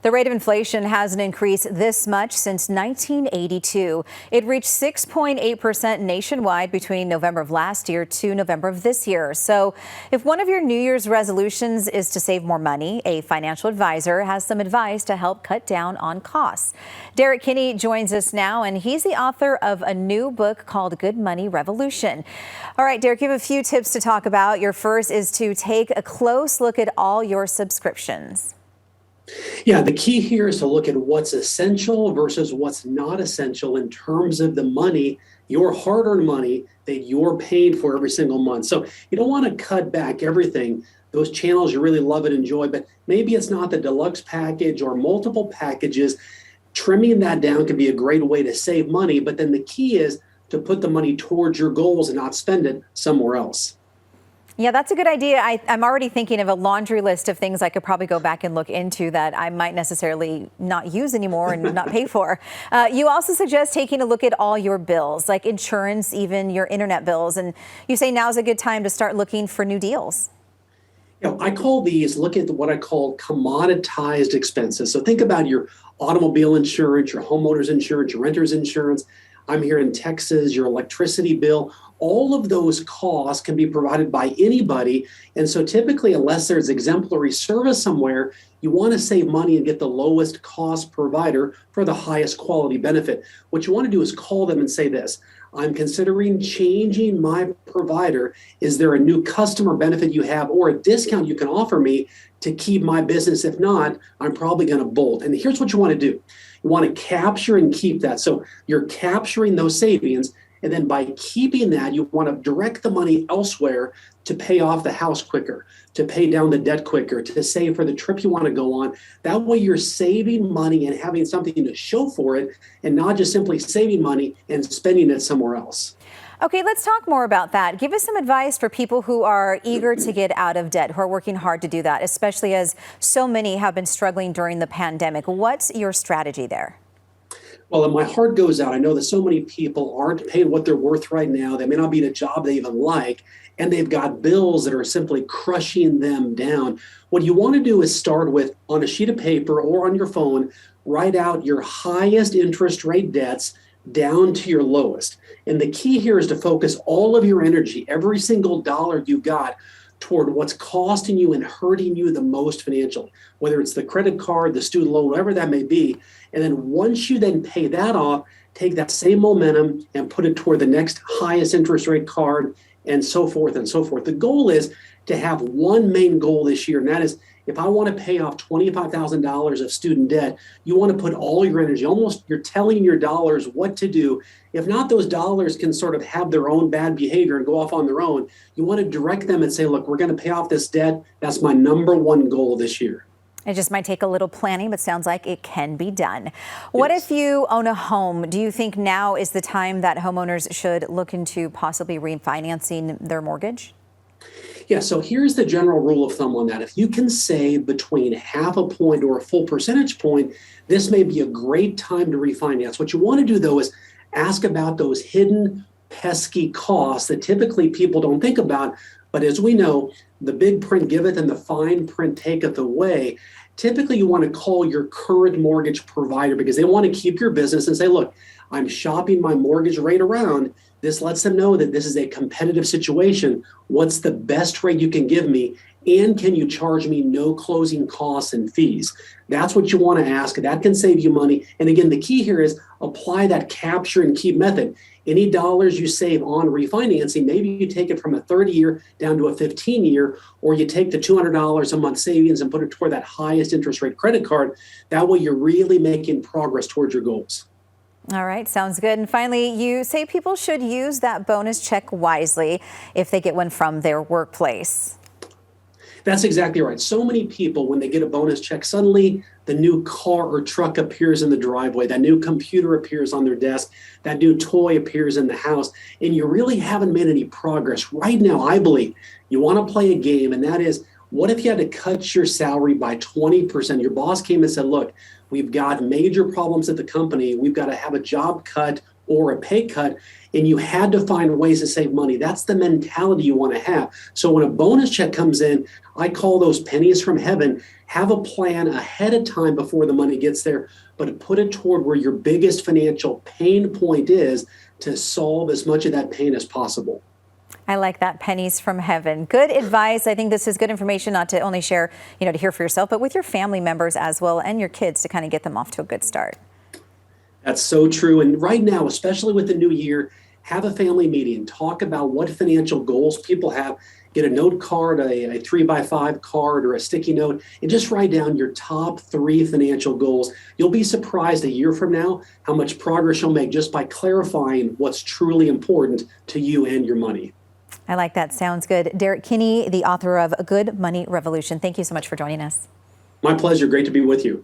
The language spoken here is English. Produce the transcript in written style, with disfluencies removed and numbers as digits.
The rate of inflation hasn't increased this much since 1982. It reached 6.8% nationwide between November of last year to November of this year. So if one of your New Year's resolutions is to save more money, a financial advisor has some advice to help cut down on costs. Derrick Kinney joins us now, and he's the author of a new book called Good Money Revolution. All right, Derrick, you have a few tips to talk about. Your first is to take a close look at all your subscriptions. Yeah, the key here is to look at what's essential versus what's not essential in terms of the money, your hard-earned money that you're paying for every single month. So you don't want to cut back everything, those channels you really love and enjoy, but maybe it's not the deluxe package or multiple packages. Trimming that down can be a great way to save money, but then the key is to put the money towards your goals and not spend it somewhere else. Yeah, that's a good idea. I'm already thinking of a laundry list of things I could probably go back and look into that I might necessarily not use anymore and not pay for. You also suggest taking a look at all your bills, like insurance, even your internet bills. And you say now's a good time to start looking for new deals. You know, I call these, look at what I call commoditized expenses. So think about your automobile insurance, your homeowner's insurance, your renter's insurance. I'm here in Texas, your electricity bill. All of those costs can be provided by anybody. And so typically, unless there's exemplary service somewhere, you want to save money and get the lowest cost provider for the highest quality benefit. What you want to do is call them and say this: I'm considering changing my provider. Is there a new customer benefit you have or a discount you can offer me to keep my business? If not, I'm probably going to bolt. And here's what you want to do. You want to capture and keep that. So you're capturing those savings. And then by keeping that, you want to direct the money elsewhere to pay off the house quicker, to pay down the debt quicker, to save for the trip you want to go on. That way you're saving money and having something to show for it, and not just simply saving money and spending it somewhere else. Okay, let's talk more about that. Give us some advice for people who are eager to get out of debt, who are working hard to do that, especially as so many have been struggling during the pandemic. What's your strategy there? Well, and my heart goes out. I know that so many people aren't paying what they're worth right now. They may not be in a job they even like, and they've got bills that are simply crushing them down. What you want to do is start with, on a sheet of paper or on your phone, write out your highest interest rate debts down to your lowest. And the key here is to focus all of your energy, every single dollar you got, toward what's costing you and hurting you the most financially, whether it's the credit card, the student loan, whatever that may be. And then once you then pay that off, take that same momentum and put it toward the next highest interest rate card, and so forth and so forth. The goal is to have one main goal this year, and that is, if I want to pay off $25,000 of student debt, you want to put all your energy, almost you're telling your dollars what to do. If not, those dollars can sort of have their own bad behavior and go off on their own. You want to direct them and say, look, we're going to pay off this debt. That's my number one goal this year. It just might take a little planning, but sounds like it can be done. What if you own a home? Do you think now is the time that homeowners should look into possibly refinancing their mortgage? Yeah, so here's the general rule of thumb on that. If you can save between half a point or a full percentage point, this may be a great time to refinance. What you want to do, though, is ask about those hidden pesky costs that typically people don't think about. But as we know, the big print giveth and the fine print taketh away. Typically, you want to call your current mortgage provider because they want to keep your business and say, look, I'm shopping my mortgage rate around. This lets them know that this is a competitive situation. What's the best rate you can give me? And can you charge me no closing costs and fees? That's what you want to ask. That can save you money. And again, the key here is apply that capture and keep method. Any dollars you save on refinancing, maybe you take it from a 30-year down to a 15-year, or you take the $200 a month savings and put it toward that highest interest rate credit card. That way you're really making progress towards your goals. All right, sounds good. And finally, you say people should use that bonus check wisely if they get one from their workplace. That's exactly right. So many people, when they get a bonus check, suddenly the new car or truck appears in the driveway, that new computer appears on their desk, that new toy appears in the house, and you really haven't made any progress. Right now, I believe you want to play a game, and that is, what if you had to cut your salary by 20%? Your boss came and said, look, we've got major problems at the company. We've got to have a job cut or a pay cut, and you had to find ways to save money. That's the mentality you want to have. So when a bonus check comes in, I call those pennies from heaven. Have a plan ahead of time before the money gets there, but put it toward where your biggest financial pain point is to solve as much of that pain as possible. I like that, pennies from heaven. Good advice. I think this is good information not to only share, to hear for yourself, but with your family members as well and your kids to kind of get them off to a good start. That's so true. And right now, especially with the new year, have a family meeting. Talk about what financial goals people have. Get a note card, a 3x5 card, or a sticky note, and just write down your top 3 financial goals. You'll be surprised a year from now how much progress you'll make just by clarifying what's truly important to you and your money. I like that. Sounds good. Derrick Kinney, the author of Good Money Revolution. Thank you so much for joining us. My pleasure. Great to be with you.